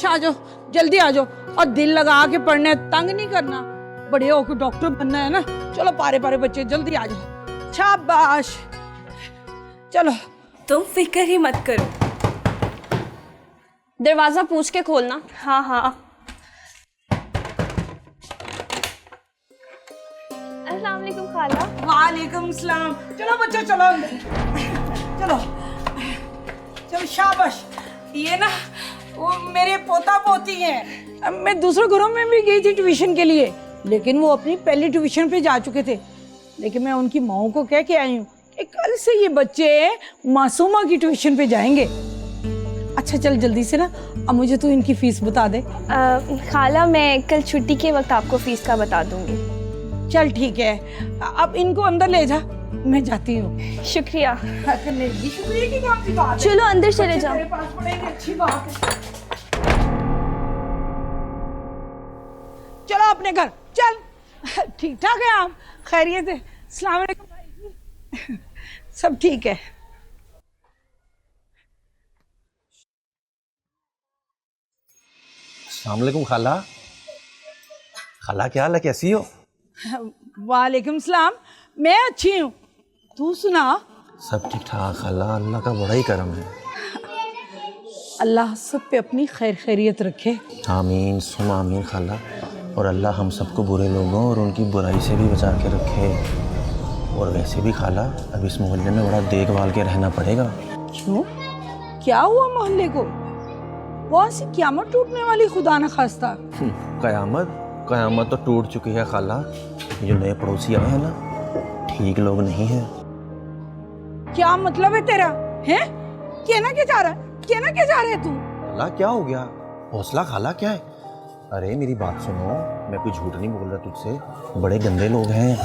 शाबाश, आ जाओ, जल्दी आ जाओ। और दिल लगा के पढ़ना, तंग नहीं करना। बड़े होकर डॉक्टर बनना है ना। चलो पारे पारे बच्चे जल्दी आ जाओ। शाबाश, चलो। तुम फिक्र ही मत करो। दरवाजा पूछ के खोलना। हाँ हाँ। अस्सलाम वालेकुम खाला। वालेकुम सलाम। चलो बच्चों, चलो अंदर। चलो चलो, शाबाश। ये ना वो मेरे पोता पोती हैं। अब मैं दूसरे घरों में भी गई थी ट्यूशन के लिए, लेकिन वो अपनी पहली ट्यूशन पे जा चुके थे। लेकिन मैं उनकी माओ को कह के आई हूँ कि कल से ये बच्चे मासूमा की ट्यूशन पे जाएंगे। अच्छा चल जल्दी से ना, अब मुझे तू इनकी फीस बता दे। खाला मैं कल छुट्टी के वक्त आपको फीस का बता दूंगी। चल ठीक है, अब इनको अंदर ले जा, मैं जाती हूँ। शुक्रिया। शुक्रिया की कौन सी बात है? चलो अंदर चले जाओ। मेरे पास पड़ेंगे, अच्छी बात है। चलो अपने घर चल। ठीक ठाक है आप? खैरियत है? अस्सलाम वालेकुम भाई। सब ठीक है। अस्सलाम वालेकुम खाला। खाला क्या हाल है, कैसी हो? वालेकुम सलाम, मैं अच्छी हूँ, तू सुना? सब ठीक ठाक खाला, अल्लाह का बड़ा ही करम है। अल्लाह सब पे अपनी खैर खैरियत रखे। आमीन सुम आमीन खाला। और अल्लाह हम सबको बुरे लोगों और उनकी बुराई से भी बचा के रखे। और वैसे भी खाला, अब इस मोहल्ले में बड़ा देखभाल के रहना पड़ेगा। क्यों, क्या हुआ मोहल्ले को? वो सी क़यामत टूटने वाली, खुदा न खास्ता। कयामत कयामत तो टूट चुकी है खाला। ये जो नए पड़ोसी आए हैं ना, ठीक लोग नहीं है। क्या मतलब है तेरा? हैं? कहना क्या चाह रहा है? कहना क्या चाह रहे है तू? खाला क्या हो गया? हौसला खाला, क्या है? अरे मेरी बात सुनो, मैं कोई झूठ नहीं बोल रहा तुझसे। बड़े गंदे लोग हैं।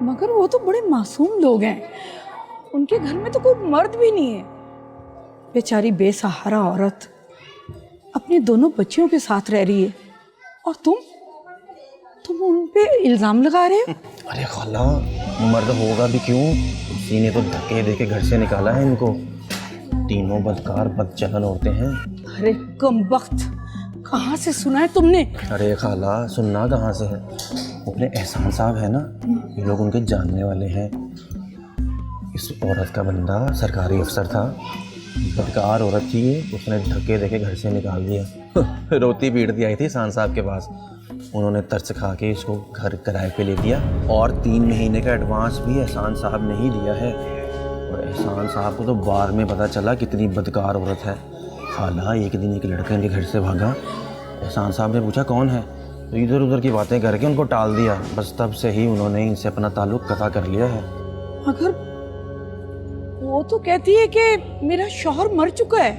मगर वो तो बड़े मासूम लोग हैं, उनके घर में तो कोई मर्द भी नहीं है। बेचारी बेसहारा औरत अपने दोनों बच्चियों के साथ रह रही है, और तुम उन पे इल्जाम लगा रहे हो? अरे खाला, मर्द होगा भी क्यों, उसी ने तो धक्के दे के घर से निकाला है इनको। तीनों बदकार बदचलन औरतें हैं। अरे कमबख्त, कहाँ से सुना है तुमने? अरे खाला, सुनना कहाँ से है, अपने एहसान साहब है ना, ये लोग उनके जानने वाले हैं। इस औरत का बंदा सरकारी अफसर था, बदकार औरत थी ये, उसने धक्के देके घर से निकाल दिया। रोती पीटती आई थी एहसान साहब के पास, उन्होंने तरस खा के इसको घर किराए पे ले दिया, और 3 महीने का एडवांस भी एहसान साहब ने ही दिया है। और एहसान साहब को तो बाद में पता चला कितनी बदकार औरत है। खाला, एक दिन एक लड़का इनके घर से भागा, एहसान साहब ने पूछा कौन है, तो इधर उधर की बातें करके उनको टाल दिया। बस तब से ही उन्होंने इनसे अपना ताल्लुक कता कर लिया है। मगर वो तो कहती है कि मेरा शौहर मर चुका है।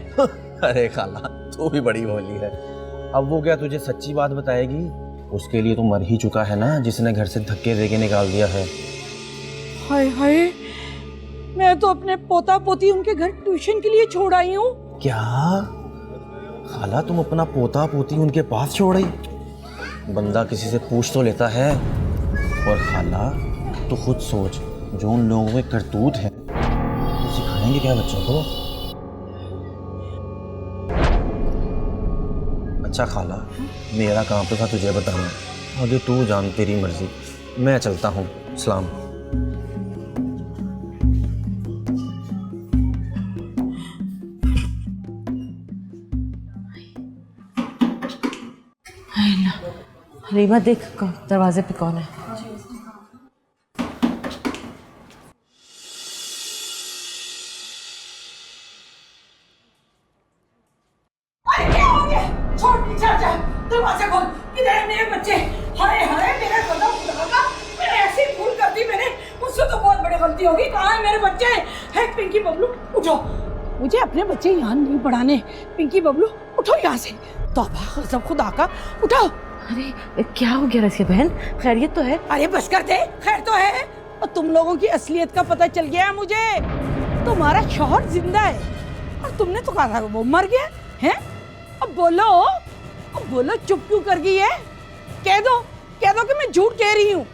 अरे खाला, तू भी बड़ी भोली है। अब वो क्या तुझे सच्ची बात बताएगी? उसके लिए तो मर ही चुका है ना, जिसने घर से धक्के दे के निकाल दिया है। हाय हाय, मैं तो अपने पोता पोती उनके घर ट्यूशन के लिए छोड़ आई हूँ। क्या खाला, तुम अपना पोता पोती उनके पास छोड़ आई? बंदा किसी से पूछ तो लेता है। और खाला, तो खुद सोच, जो उन लोगों के करतूत हैं, तो सिखाएंगे क्या बच्चों को? अच्छा खाला, मेरा काम तो था तुझे बताना, आगे तू जान, तेरी मर्जी। मैं चलता हूँ, सलाम। रीमा देख दरवाजे पे कौन है। दरवाजा खोल, किधर है मेरे बच्चे? हाय हाय, मेरा खुदा खुदा, मैंने ऐसी भूल कर दी, मैंने मुझसे तो बहुत बड़ी गलती होगी। कहाँ है मेरे बच्चे? है पिंकी बबलू, उठो, मुझे अपने बच्चे यहाँ नहीं पढ़ाने। पिंकी बबलू उठो यहाँ से, तौबा गज़ब खुदा का, उठो। अरे क्या हो गया रसिया बहन, खैरियत तो है? अरे बस कर दे, खैर तो है। और तुम लोगों की असलियत का पता चल गया है मुझे। तुम्हारा शौहर जिंदा है और तुमने तो कहा था वो मर गया है। अब बोलो, चुप क्यों कर गई है? कह दो कि मैं झूठ कह रही हूँ।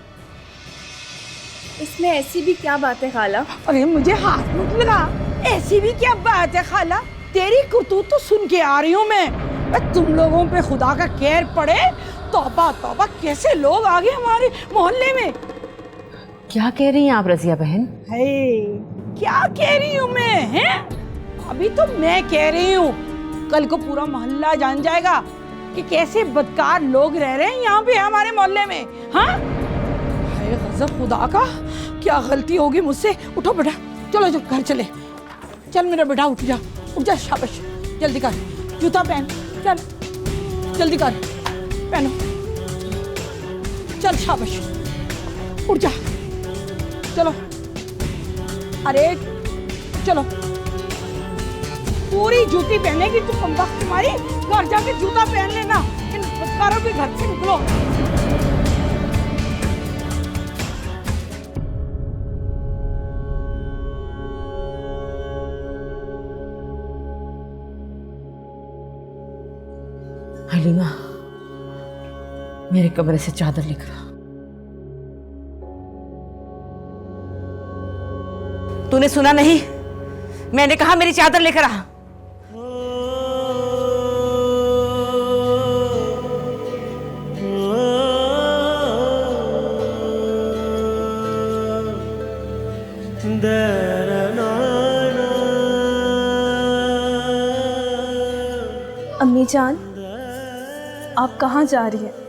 इसमें ऐसी भी क्या बात है खाला? अरे मुझे हाथ मत लगा, ऐसी भी क्या बात है खाला? तेरी करतूत तो सुन के आ रही हूँ मैं। तुम लोगों पे खुदा का कहर पड़े। तौबा तौबा, कैसे लोग आ गए हमारे मोहल्ले में। क्या कह रही हैं आप रजिया बहन? है क्या कह रही हूँ मैं? हैं अभी तो मैं कह रही हूँ, कल को पूरा मोहल्ला जान जाएगा कि कैसे बदकार लोग रह रहे हैं यहाँ पे हमारे मोहल्ले में। हाँ हाय गजब खुदा का, क्या गलती होगी मुझसे। उठो बेटा, चलो जो घर चले। चल मेरा बेटा उठ जा, शाबाश। जल्दी कर, जूता पहन, चल जल्दी कर, पहनो, चल शाबाश, उठ जा, चलो। अरे चलो, पूरी जूती पहनेगी तू कमबख्त तुम्हारी। घर जाके जूता पहन लेना, इन बदकारों के घर से निकलो। हलीमा, मेरे कमरे से चादर लेकर आ। तूने सुना नहीं? मैंने कहा मेरी चादर लेकर आ। अम्मी जान, आप कहाँ जा रही हैं?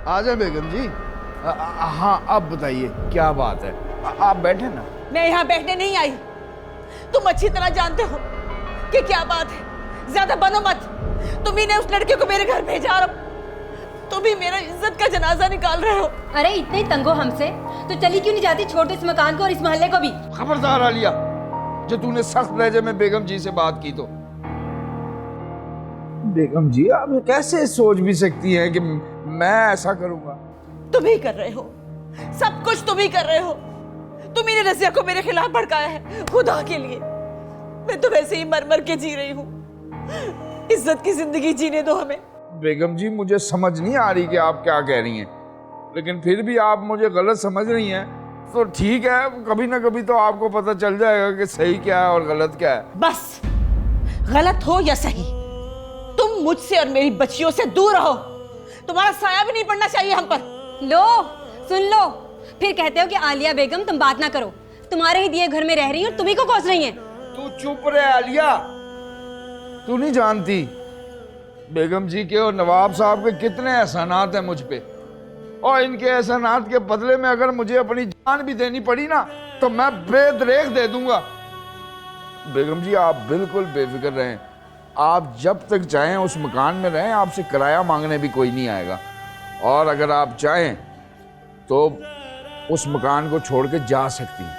आ जाए बेगम जी। हाँ अब बताइए क्या बात है। आप बैठे ना। मैं यहाँ बैठने नहीं आई। तुम अच्छी तरह जानते हो कि क्या बात है। ज्यादा बनो मत। तुम्ही ने उस लड़के को मेरे घर भेजा और तुम ही मेरा इज्जत का जनाजा निकाल रहे हो। अरे इतने तंग हो हमसे तो चली क्यों नहीं जाती छोटे इस मकान को और इस मोहल्ले को भी। खबरदार आलिया, जो तूने सख्त लहजे में बेगम जी से बात की तो। बेगम जी आप कैसे सोच भी सकती हैं कि मैं ऐसा करूंगा? तुम ही कर रहे हो, सब कुछ तुम ही कर रहे हो। तुम ही ने रज़िया को मेरे खिलाफ भड़काया है। खुदा के लिए मैं तो वैसे ही मर मर के जी रही हूँ। इज्जत की जिंदगी जीने दो हमें। बेगम जी मुझे समझ नहीं आ रही कि आप क्या कह रही हैं, लेकिन फिर भी आप मुझे गलत समझ रही हैं तो ठीक है, कभी ना कभी तो आपको पता चल जाएगा कि सही क्या है और गलत क्या है। बस गलत हो या सही, तुम मुझसे और मेरी बच्चियों से दूर रहो। तुम्हारा साया भी नहीं पड़ना चाहिए हम पर। लो सुन लो, फिर कहते हो कि आलिया बेगम तुम बात ना करो, तुम्हारे ही दिए घर में रह रही हैं और तुम्ही को कोस रही हैं। तू चुप रहे आलिया, तू नहीं जानती बेगम जी के और नवाब साहब के कितने एहसानात हैं मुझ पे, और इनके एहसानात के बदले में अगर मुझे अपनी जान भी देनी पड़ी ना तो मैं बेदरेक दे दूंगा। बेगम जी आप बिल्कुल बेफिक्र रहें, आप जब तक चाहें उस मकान में रहें, आपसे किराया मांगने भी कोई नहीं आएगा। और अगर आप चाहें तो उस मकान को छोड़ के जा सकती हैं,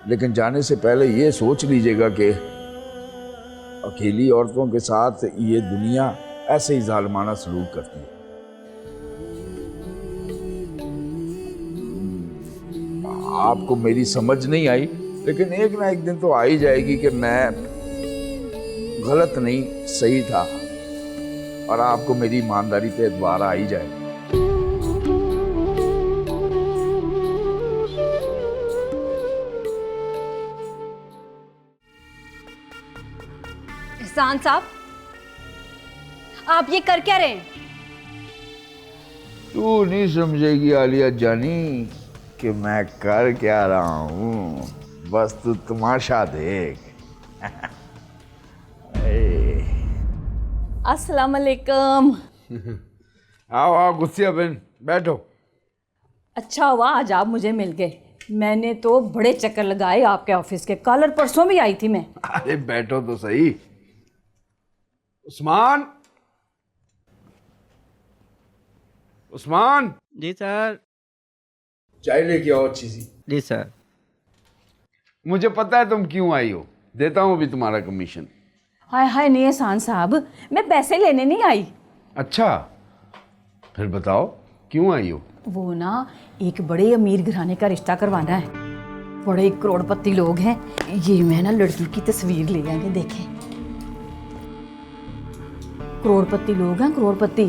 लेकिन जाने से पहले ये सोच लीजिएगा कि अकेली औरतों के साथ ये दुनिया ऐसे ही जालिमाना सलूक करती है। आपको मेरी समझ नहीं आई, लेकिन एक ना एक दिन तो आ ही जाएगी कि मैं गलत नहीं सही था, और आपको मेरी ईमानदारी पे एतबार आ ही जाएगा। एहसान साहब, आप ये कर क्या रहे हैं? तू नहीं समझेगी आलिया जानी कि मैं कर क्या रहा हूँ, बस तू तमाशा देख। अस्सलाम वालेकुम। आओ आओ गुस्सिया बहन बैठो। अच्छा हुआ आज आप मुझे मिल गए, मैंने तो बड़े चक्कर लगाए आपके ऑफिस के, कल और परसों भी आई थी मैं। अरे बैठो तो सही। उस्मान, उस्मान। जी सर। चाय लेके आओ अच्छी सी। जी सर। मुझे पता है तुम क्यों आई हो, देता हूँ अभी तुम्हारा कमीशन। हाय हाय नहीं एहसान साहब, मैं पैसे लेने नहीं आई। अच्छा फिर बताओ क्यों आई हो? वो ना एक बड़े अमीर घराने का रिश्ता करवाना है, बड़े करोड़पति लोग हैं। ये मैं ना लड़की की तस्वीर ले आके देखें, करोड़पति लोग हैं, करोड़पति।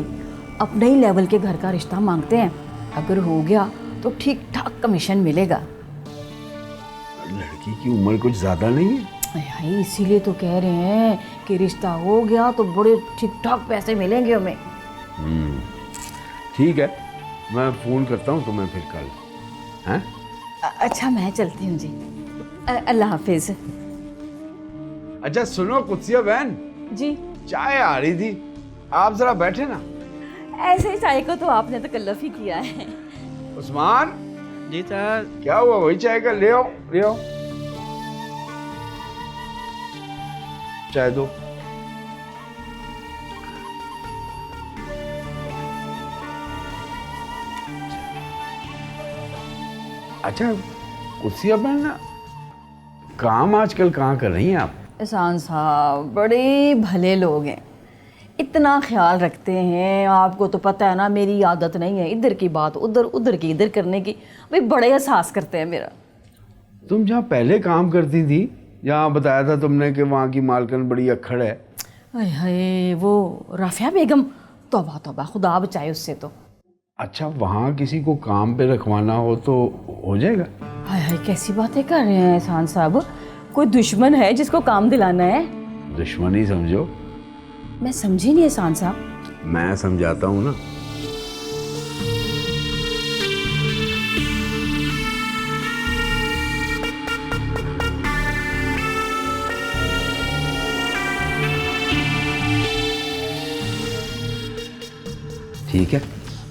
अपने ही लेवल के घर का रिश्ता मांगते हैं। अगर हो गया तो ठीक ठाक कमीशन मिलेगा। लड़की की उम्र कुछ ज़्यादा नहीं है। हाय, इसीलिए तो कह रहे हैं कि रिश्ता हो गया तो बड़े ठीक ठाक पैसे मिलेंगे हमें। ठीक है, मैं फ़ोन करता हूँ तुम्हें फिर कल। हैं? अच्छा मैं चलती हूँ जी। अल्लाह हाफिज। अच्छा सुनो कुत्सिया बहन, जी चाय आ रही थी, आप जरा बैठे ना। ऐसे चाय को तो आपने तो कल्लफ ही किया है। उस्मान जी सर। क्या हुआ, वही चाय का ले आओ, ले आओ। चाय दो। अच्छा कुत्सिया बहन ना, काम आजकल कहाँ कर रही हैं आप? एहसान साहब बड़े भले लोग हैं, इतना ख्याल रखते हैं। आपको तो पता है ना, मेरी आदत नहीं है इधर की बात उधर, उधर की इधर करने की। भाई बड़े एहसास करते हैं मेरा। तुम जहाँ पहले काम करती थी, जहाँ बताया था तुमने कि वहाँ की मालकिन बड़ी अक्खड़ है। हाय हाय, वो राफिया बेगम, तौबा तौबा, खुदा बचाए उससे तो। अच्छा वहाँ किसी को काम पे रखवाना हो तो हो जाएगा? हाय हाय, कैसी बातें कर रहे हैं एहसान साहब। कोई दुश्मन है जिसको काम दिलाना है? दुश्मनी समझो। मैं समझी नहीं एहसान साहब। मैं समझाता हूँ ना। ठीक है?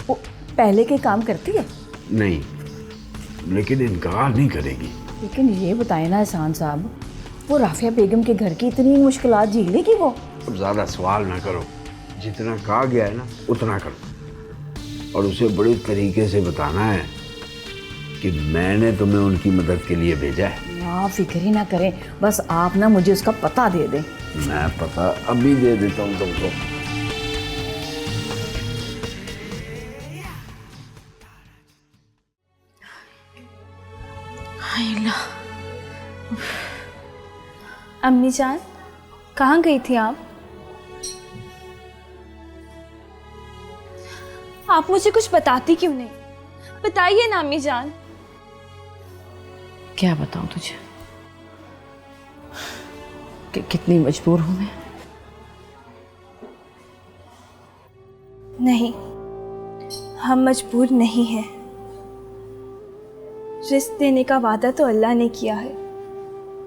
वो पहले के काम करती है? नहीं, लेकिन इनकार नहीं करेगी। लेकिन ये बताए ना एहसान साहब, वो राफिया बेगम के घर की इतनी मुश्किलात झेल लेगी वो? अब ज़्यादा सवाल ना करो, जितना कहा गया है ना उतना करो। और उसे बड़े तरीके से बताना है कि मैंने तुम्हें उनकी मदद के लिए भेजा है। आप फिक्र ही ना करें, बस आप ना मुझे उसका पता दे दें। मैं पता अभी दे देता हूँ तुमको। अम्मी जान, कहाँ गई थी आप? आप मुझे कुछ बताती क्यों नहीं? बताइए ना अम्मी जान। क्या बताऊं तुझे कि कितनी मजबूर हूं मैं। नहीं, हम मजबूर नहीं हैं। रिस्क देने का वादा तो अल्लाह ने किया है।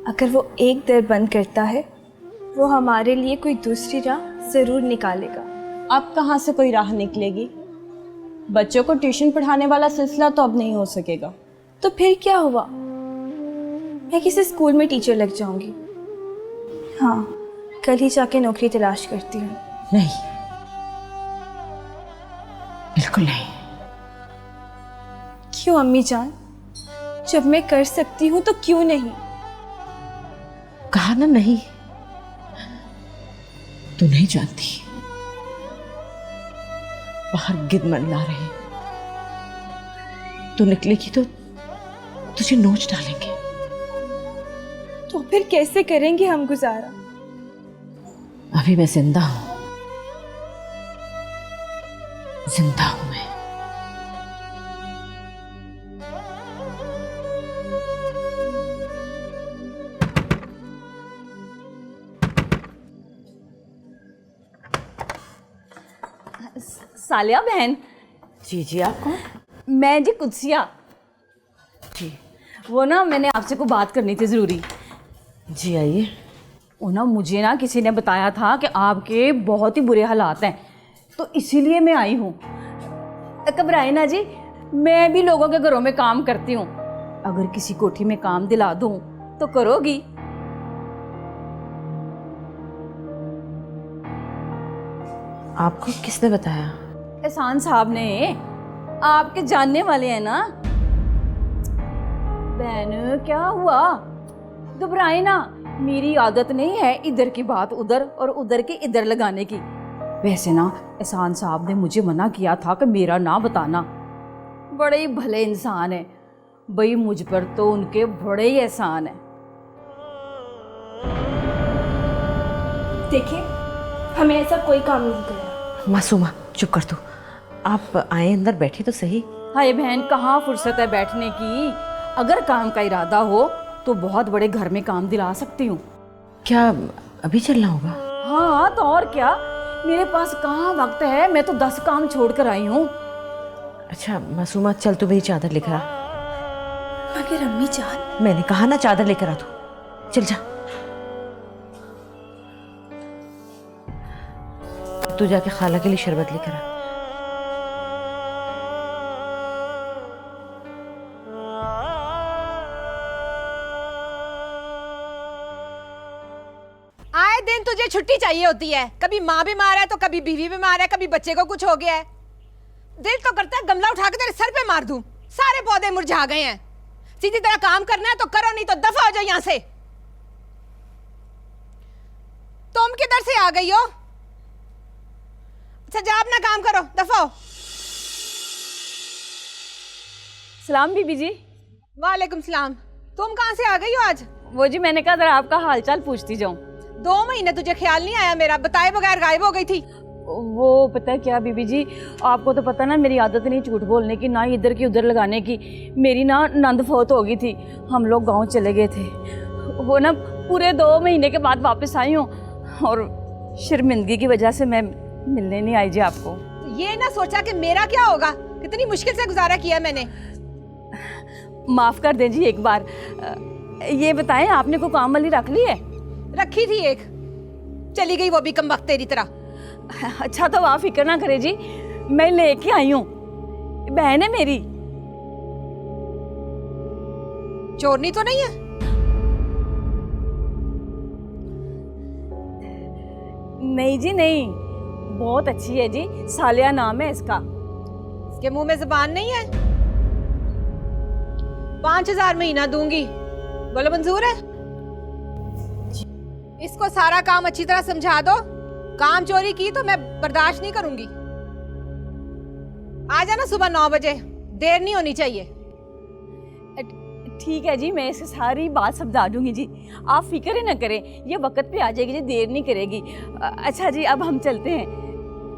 अगर वो एक दर बंद करता है, वो हमारे लिए कोई दूसरी राह ज़रूर निकालेगा। अब कहाँ से कोई राह निकलेगी? बच्चों को ट्यूशन पढ़ाने वाला सिलसिला तो अब नहीं हो सकेगा। तो फिर क्या हुआ? मैं किसी स्कूल में टीचर लग जाऊंगी। हाँ, कल ही जाके नौकरी तलाश करती हूँ। नहीं, बिल्कुल नहीं। क्यों अम्मी जान? जब मैं कर सकती हूँ तो क्यों नहीं? कहा ना नहीं। तू नहीं जानती, बाहर गिद्ध मंडला रहे। तू निकलेगी तो तुझे नोच डालेंगे। तो फिर कैसे करेंगे हम गुजारा? अभी मैं जिंदा हूं, जिंदा हूं मैं। सालिया बहन। जी जी, आप कौन? मैं जी कुत्सिया। जी वो ना मैंने आपसे को बात करनी थी ज़रूरी। जी आइए। वो ना मुझे ना किसी ने बताया था कि आपके बहुत ही बुरे हालात हैं, तो इसीलिए मैं आई हूँ। घबराए ना जी, मैं भी लोगों के घरों में काम करती हूँ। अगर किसी कोठी में काम दिला दूँ तो करोगी? आपको किसने बताया? एहसान साहब ने। आपके जानने वाले हैं ना। बहन क्या हुआ? घबराए ना, मेरी आदत नहीं है इधर की बात उधर और उधर की इधर लगाने की। वैसे ना एहसान साहब ने मुझे मना किया था कि मेरा ना बताना। बड़े ही भले इंसान है भाई, मुझ पर तो उनके बड़े ही एहसान है। देखिए, हमें ऐसा कोई काम नहीं करना। मासूमा चुप कर तू। आप आए, अंदर बैठे तो सही। हाय बहन, कहाँ फुर्सत है बैठने की। अगर काम का इरादा हो तो बहुत बड़े घर में काम दिला सकती हूँ। क्या अभी चलना होगा? हाँ तो और क्या, मेरे पास कहाँ वक्त है, मैं तो 10 काम छोड़ कर आई हूँ। अच्छा मासूमा, चल तू मेरी चादर लेकर आ। मगर अम्मी जान, मैंने कहा ना चादर लेकर आ, तू चल जा। तू जाके खाला के लिए शरबत लेकर आ। आए दिन तुझे छुट्टी चाहिए होती है। कभी माँ बीमार है तो कभी बीवी बीमार है, कभी बच्चे को कुछ हो गया है। दिल तो करता है गमला उठा के तेरे सर पे मार दूं। सारे पौधे मुरझा गए हैं। सीधी तरह काम करना है तो करो, नहीं तो दफा हो जाओ यहां से। तुम किधर से आ गई हो? अच्छा जा अपना काम करो, दफा हो। सलाम बीबी जी। वालेकुम सलाम। तुम कहां से आ गई हो आज? वो जी मैंने कहा जरा आपका हालचाल पूछती जाऊं। 2 महीने तुझे ख्याल नहीं आया मेरा, बताए बगैर गायब हो गई थी। वो पता है क्या बीबी जी, आपको तो पता ना मेरी आदत नहीं झूठ बोलने की, ना इधर की उधर लगाने की। मेरी ना नंद फौत हो गई थी, हम लोग गांव चले गए थे। वो ना पूरे 2 महीने के बाद वापस आई हूँ और शर्मिंदगी की वजह से मैं मिलने नहीं आई जी आपको। ये ना सोचा कि मेरा क्या होगा, कितनी मुश्किल से गुजारा किया मैंने। माफ कर दें जी एक बार। ये बताएं आपने कोई काम वाली रख ली है? रखी थी एक, चली गई वो भी कमबख्त तेरी तरह। अच्छा तो आप फिक्र ना करें जी, मैं लेके आई हूँ, बहन है मेरी। चोरनी तो नहीं है? नहीं जी नहीं, बहुत अच्छी है जी, सालिया नाम है इसका। इसके मुंह में जुबान नहीं है? 5000 महीना दूंगी, बोलो मंजूर है? इसको सारा काम अच्छी तरह समझा दो। काम चोरी की तो मैं बर्दाश्त नहीं करूंगी। आ जाना सुबह 9 बजे, देर नहीं होनी चाहिए। ठीक है जी, मैं इसे सारी बात समझा दूंगी जी, आप फिक्र ही ना करें, ये वक्त पे आ जाएगी जी, देर नहीं करेगी। अच्छा जी अब हम चलते हैं।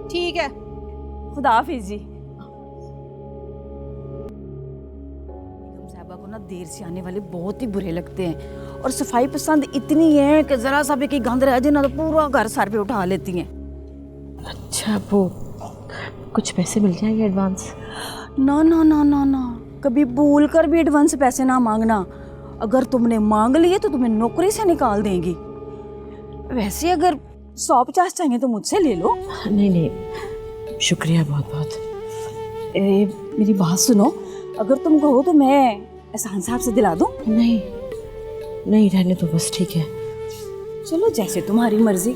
ठीक है, खुदा हाफिज जी। साहबा को ना देर से आने वाले बहुत ही बुरे लगते हैं, और सफाई पसंद इतनी है कि जरा सा भी की गंद रह जाए ना तो पूरा घर सर पे उठा लेती हैं। अच्छा वो कुछ पैसे मिल जाएंगे एडवांस? ना ना ना ना ना, कभी भूल कर भी एडवांस पैसे ना मांगना। अगर तुमने मांग लिए तो तुम्हें नौकरी से निकाल देंगी। वैसे अगर 150 चाहिए तो मुझसे ले लो। नहीं नहीं, शुक्रिया बहुत बहुत। मेरी बात सुनो, अगर तुम कहो तो मैं एहसान साहब से दिला दूं? नहीं नहीं, रहने तो बस ठीक है। चलो जैसे तुम्हारी मर्जी।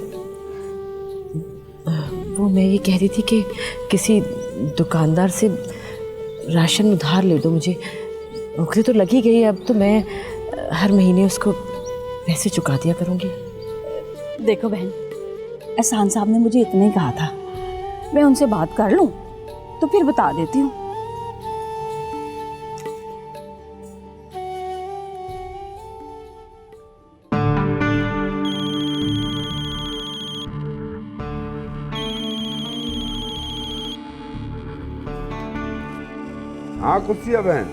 वो मैं ये कह रही थी कि किसी दुकानदार से राशन उधार ले दो मुझे। नौकरी तो लगी गई, अब तो मैं हर महीने उसको पैसे चुका दिया करूँगी। देखो बहन, एहसान साहब ने मुझे इतना ही कहा था, मैं उनसे बात कर लूँ तो फिर बता देती हूँ। हाँ कुत्सिया बहन,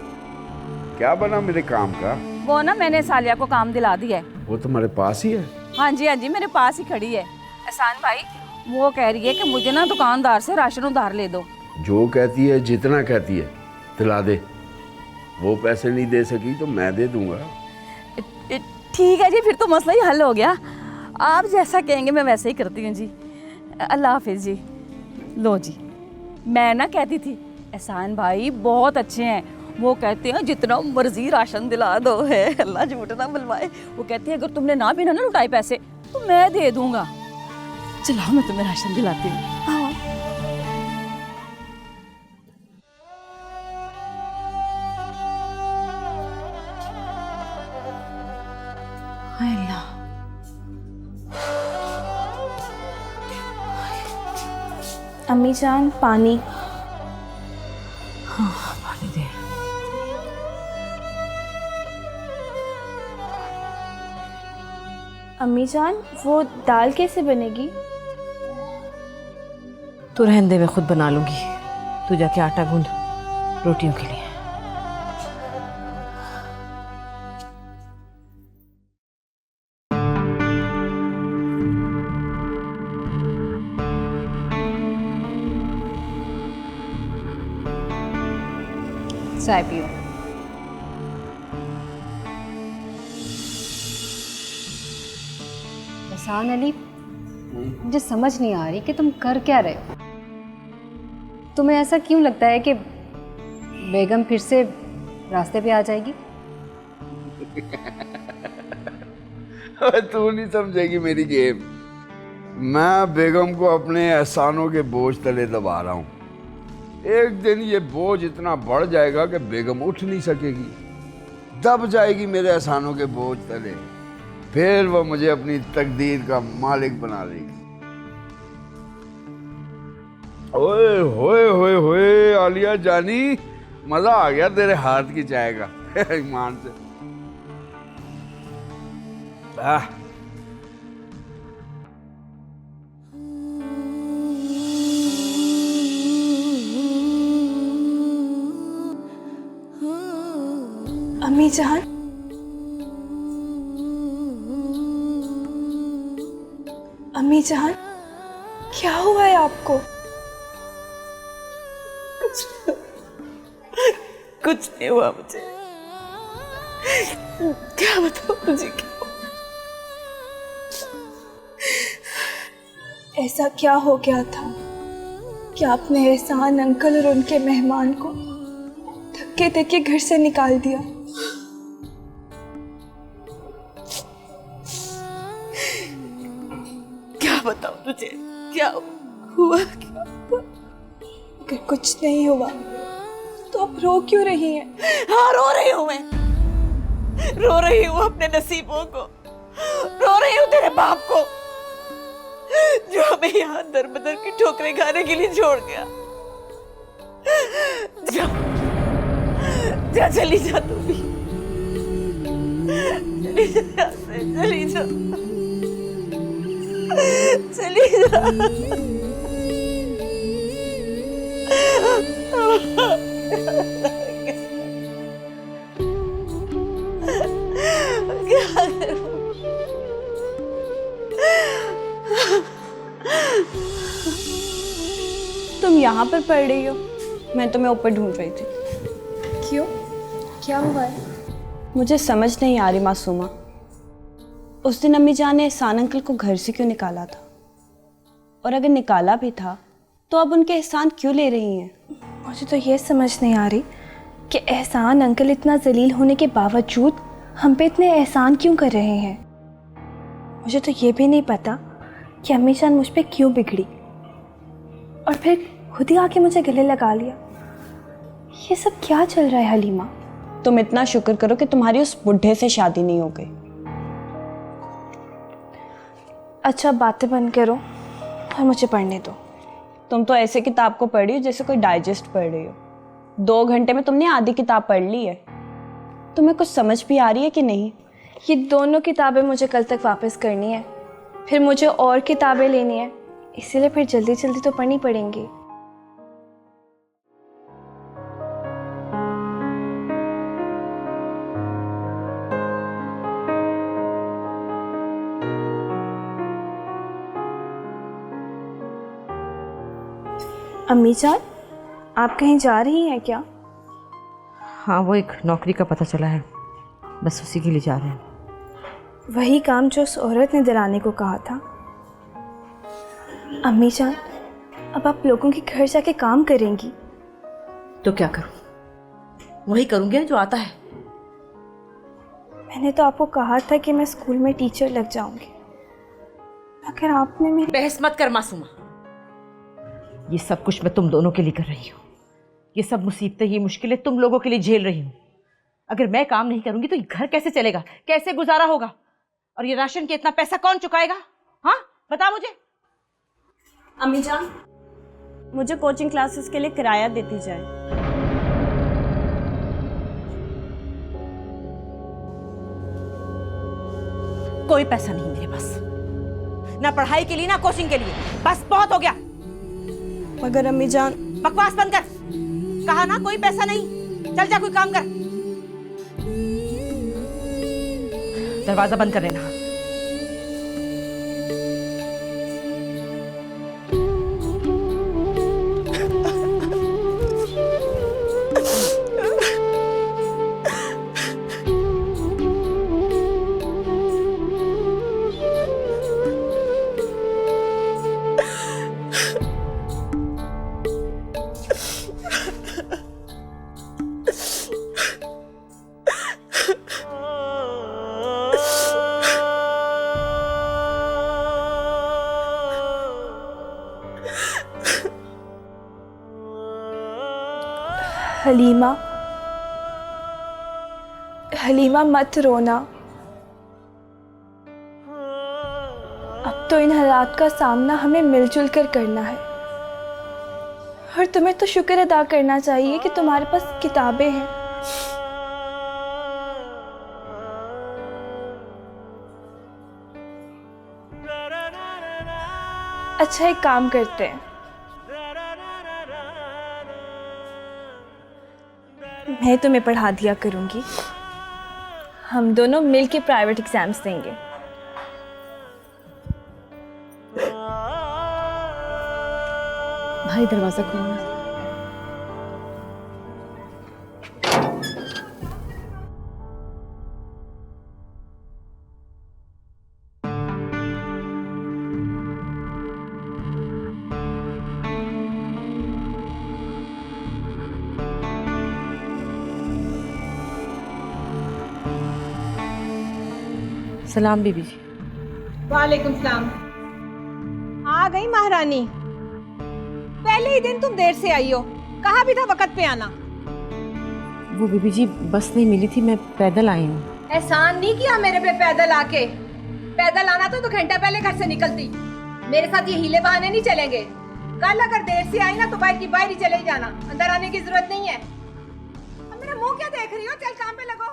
क्या बना मेरे काम का? वो ना मैंने सालिया को काम दिला दिया है। वो तुम्हारे पास ही है? हाँ जी मेरे पास ही खड़ी है। एहसान भाई वो कह रही है कि मुझे ना दुकानदार से राशन उधार ले दो। जो कहती है, जितना कहती है दिला दे। वो पैसे नहीं दे सकी तो मैं दे दूंगा। ठीक है जी, फिर तो मसला ही हल हो गया। आप जैसा कहेंगे मैं वैसे ही करती हूँ जी। अल्लाह हाफिज जी। लो जी, मैं ना कहती थी एहसान भाई बहुत अच्छे हैं, वो कहते हैं जितना मर्जी राशन दिला दो है, अल्लाह झूठ ना बुलवाए। वो कहते हैं अगर तुमने ना भी ना लुटाए पैसे तो मैं दे दूंगा। चलो मैं तुम्हें राशन दिलाती हूँ। अम्मी जान पानी। हाँ पानी दे। अम्मी जान वो दाल कैसे बनेगी? तो रहने दे, मैं खुद बना लूंगी। तू जाके आटा गूंद रोटियों के लिए। चाय पियो। एहसान अली, मुझे समझ नहीं आ रही कि तुम कर क्या रहे हो। तुम्हें ऐसा क्यों लगता है कि बेगम फिर से रास्ते पे आ जाएगी? तू नहीं समझेगी मेरी गेम। मैं बेगम को अपने एहसानों के बोझ तले दबा रहा हूँ। एक दिन ये बोझ इतना बढ़ जाएगा कि बेगम उठ नहीं सकेगी, दब जाएगी मेरे एहसानों के बोझ तले। फिर वो मुझे अपनी तकदीर का मालिक बना लेगी। ओए होए होए होए आलिया जानी, मजा आ गया तेरे हाथ की चाय का। ईमान से अम्मी जान, अम्मी जान, क्या हुआ है आपको? कुछ नहीं हुआ मुझे। क्या बताऊं मुझे क्या? ऐसा क्या हो गया था कि आपने एहसान अंकल और उनके मेहमान को धक्के धक्के घर से निकाल दिया? क्या बताऊं तुझे क्या हुआ? क्या हुआ? अगर कुछ नहीं हुआ तो आप रो क्यों रही हैं? हाँ, रो रही हूँ मैं। रो रही हूँ अपने नसीबों को, रो रही हूँ तेरे बाप को जो हमें यहाँ दर बदर की ठोकरें खाने के लिए छोड़ गया। जा, जा चली जा तू भी, चली जा यहाँ से, चली जा, चली जा। क्या करूं? तुम यहाँ पर पढ़ रही हो? मैं तुम्हें ऊपर ढूंढ रही थी। क्यों? क्या हुआ है? मुझे समझ नहीं आ रही मासूमा, उस दिन अम्मी जान ने एहसान अंकल को घर से क्यों निकाला था? और अगर निकाला भी था तो अब उनके एहसान क्यों ले रही हैं? मुझे तो ये समझ नहीं आ रही कि एहसान अंकल इतना जलील होने के बावजूद हम पे इतने एहसान क्यों कर रहे हैं। मुझे तो ये भी नहीं पता कि अम्मी जान मुझ पे क्यों बिगड़ी और फिर खुद ही आके मुझे गले लगा लिया। ये सब क्या चल रहा है हलीमा? तुम इतना शुक्र करो कि तुम्हारी उस बुढ़े से शादी नहीं हो गई। अच्छा, बातें बंद करो और मुझे पढ़ने दो। तुम तो ऐसे किताब को पढ़ रही हो जैसे कोई डाइजेस्ट पढ़ रही हो। 2 घंटे में तुमने आधी किताब पढ़ ली है। तुम्हें कुछ समझ भी आ रही है कि नहीं? ये दोनों किताबें मुझे कल तक वापस करनी है, फिर मुझे और किताबें लेनी है, इसीलिए फिर जल्दी जल्दी तो पढ़नी पड़ेंगी। अम्मी जान, आप कहीं जा रही हैं क्या? हाँ, वो एक नौकरी का पता चला है, बस उसी के लिए जा रहे हैं। वही काम जो उस औरत ने दिलाने को कहा था। अम्मी जान, अब आप लोगों के घर जाके काम करेंगी? तो क्या करूं? वही करूंगी जो आता है। मैंने तो आपको कहा था कि मैं स्कूल में टीचर लग जाऊंगी, मगर आपने मेरी... बहस मत कर मासूमा। ये सब कुछ मैं तुम दोनों के लिए कर रही हूँ। ये सब मुसीबतें, ये मुश्किलें तुम लोगों के लिए झेल रही हूँ। अगर मैं काम नहीं करूंगी तो ये घर कैसे चलेगा, कैसे गुजारा होगा? और ये राशन के इतना पैसा कौन चुकाएगा? हाँ, बता मुझे। अम्मी जान, मुझे कोचिंग क्लासेस के लिए किराया देती जाए। कोई पैसा नहीं मेरे पास, ना पढ़ाई के लिए ना कोचिंग के लिए। बस बहुत हो गया। मगर अम्मी जान... बकवास बंद कर। कहा ना कोई पैसा नहीं, चल जा कोई काम कर। दरवाजा बंद कर लेना। हलीमा, हलीमा मत रोना। अब तो इन हालात का सामना हमें मिलजुल कर करना है। और तुम्हें तो शुक्र अदा करना चाहिए कि तुम्हारे पास किताबें हैं। अच्छा, एक काम करते हैं, मैं तुम्हें पढ़ा दिया करूंगी, हम दोनों मिल के प्राइवेट एग्जाम्स देंगे। भाई दरवाजा खोलना। सलाम बीबी जी। वालेकुम सलाम। आ गई महारानी। पहले ही दिन तुम देर से आई हो, कहा भी था वक्त पे आना। वो बीबी जी बस नहीं मिली थी, मैं पैदल आई हूँ। एहसान नहीं किया मेरे पे पैदल आके। पैदल आना तो घंटा पहले घर से निकलती। मेरे साथ ये हीले बहाने नहीं चलेंगे। कल अगर देर से आई ना तो बाहर की बाहर ही चले जाना, अंदर आने की जरूरत नहीं है। अब मेरा मुंह क्या देख रही हो, चल काम पे लगो।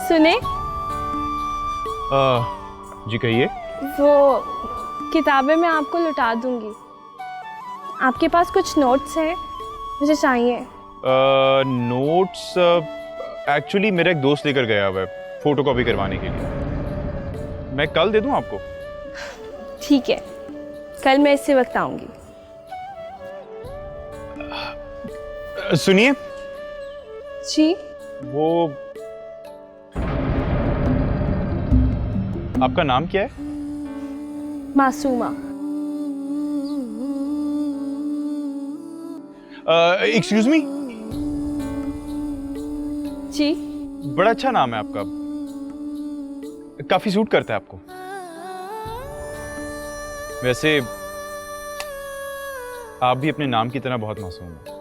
सुने, जी कहिए। वो किताबें मैं आपको लौटा दूंगी। आपके पास कुछ नोट्स हैं, मुझे चाहिए। नोट्स एक्चुअली मेरा एक दोस्त लेकर गया हुआ है फोटोकॉपी करवाने के लिए। मैं कल दे दूं आपको? ठीक है, कल मैं इसी वक्त आऊंगी। सुनिए जी। वो आपका नाम क्या है? मासूमा। Excuse me. जी। बड़ा अच्छा नाम है आपका, काफी सूट करता है आपको। वैसे आप भी अपने नाम की तरह बहुत मासूम हैं।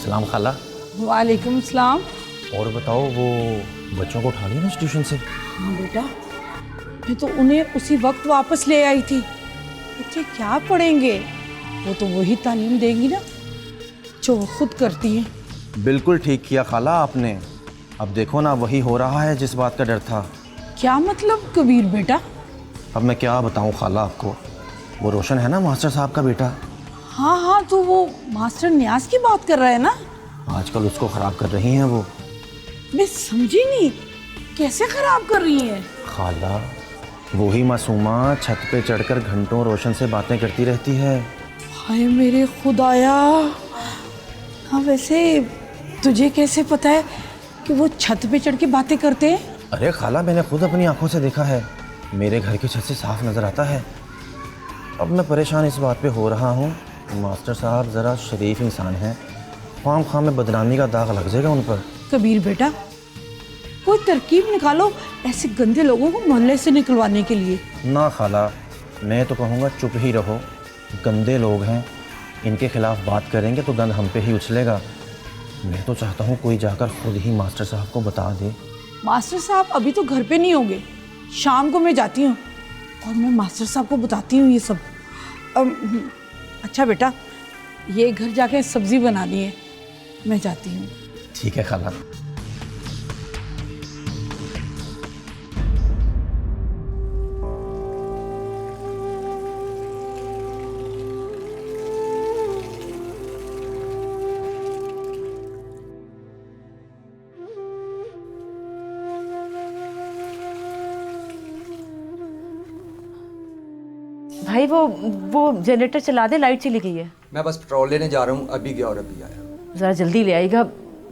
सलाम खाला। वालेकुम सलाम। और बताओ, वो बच्चों को उठा लिया ना ट्यूशन से? हाँ बेटा, मैं तो उन्हें उसी वक्त वापस ले आई थी। बच्चे क्या पढ़ेंगे, वो तो वही तालीम देंगी ना जो वो खुद करती हैं। बिल्कुल ठीक किया खाला आपने। अब देखो ना, वही हो रहा है जिस बात का डर था। क्या मतलब कबीर बेटा? अब मैं क्या बताऊं खाला आपको, वो रोशन है ना मास्टर साहब का बेटा। हाँ हाँ, तो वो मास्टर न्याज की बात कर रहा है ना? आजकल उसको खराब कर रही हैं वो। मैं समझी नहीं, कैसे खराब कर रही हैं? खाला, वही मासूमा छत पे चढ़कर घंटों रोशन से बातें करती रहती है। हाय मेरे खुदाया। हाँ, वैसे तुझे कैसे पता है कि वो छत पे चढ़ के बातें करते हैं? अरे खाला, मैंने खुद अपनी आंखों से देखा है, मेरे घर की छत से साफ नजर आता है। अब मैं परेशान इस बात पे हो रहा हूँ, मास्टर साहब ज़रा शरीफ इंसान हैं, ख्वाम में बदनामी का दाग लग जाएगा उन पर। कबीर बेटा, कोई तरकीब निकालो ऐसे गंदे लोगों को मोहल्ले से निकलवाने के लिए। ना खाला, मैं तो कहूँगा चुप ही रहो। गंदे लोग हैं, इनके खिलाफ बात करेंगे तो गंद हम पे ही उछलेगा। मैं तो चाहता हूँ कोई जाकर खुद ही मास्टर साहब को बता दे। मास्टर साहब अभी तो घर पे नहीं होंगे, शाम को मैं जाती हूँ और मैं मास्टर साहब को बताती हूँ ये सब। अच्छा बेटा, ये घर जाके सब्जी बनानी है, मैं जाती हूँ। ठीक है खाला। भाई वो जनरेटर चला दे, लाइट चली गई है। मैं बस पेट्रोल लेने जा रहा हूँ, अभी गया और अभी आया। ज़रा जल्दी ले आएगा,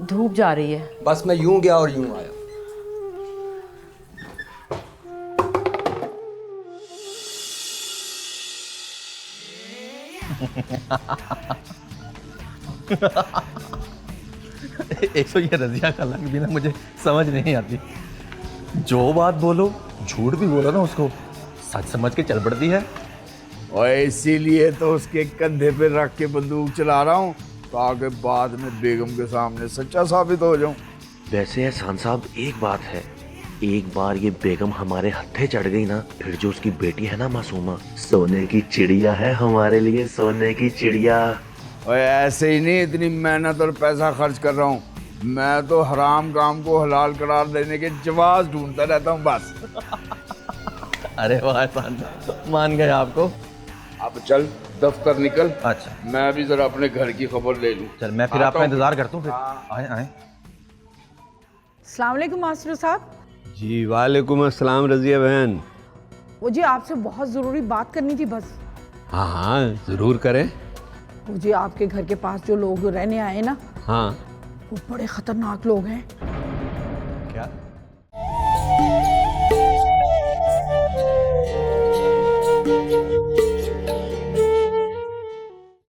धूप जा रही है। बस मैं यूं गया और यूं आया। एक तो ये रजिया खाला की भी ना मुझे समझ नहीं आती। जो बात बोलो, झूठ भी बोलो ना उसको सच समझ के चल पड़ती है। और इसीलिए तो उसके कंधे पे रख के बंदूक चला रहा हूँ ताकि बाद में बेगम के सामने सच्चा साबित हो जाऊं। वैसे एहसान साहब, एक बात है, एक बार ये बेगम हमारे हत्थे चढ़ गई ना, फिर जो उसकी बेटी है ना मासूमा, सोने की चिड़िया है हमारे लिए, सोने की चिड़िया। और ऐसे ही नहीं, इतनी मेहनत और पैसा खर्च कर रहा हूँ। मैं तो हराम काम को हलाल करार देने के जवाब ढूंढता रहता हूँ बस। अरे वाह एहसान, मान गए आपको। अब चल दफ्तर निकल। अच्छा, मैं भी जरा अपने घर की खबर ले लूँ। चल मैं फिर आपका इंतजार करता हूँ। फिर आए आए। अस्सलाम वालेकुम मास्टर साहब। जी वालेकुम अस्सलाम रज़िया बहन। मुझे आपसे बहुत ज़रूरी बात करनी थी बस। हाँ हाँ ज़रूर करें। मुझे आपके घर के पास जो लोग रहने आए ना, हाँ, वो बड़े खतरनाक लोग हैं। क्या?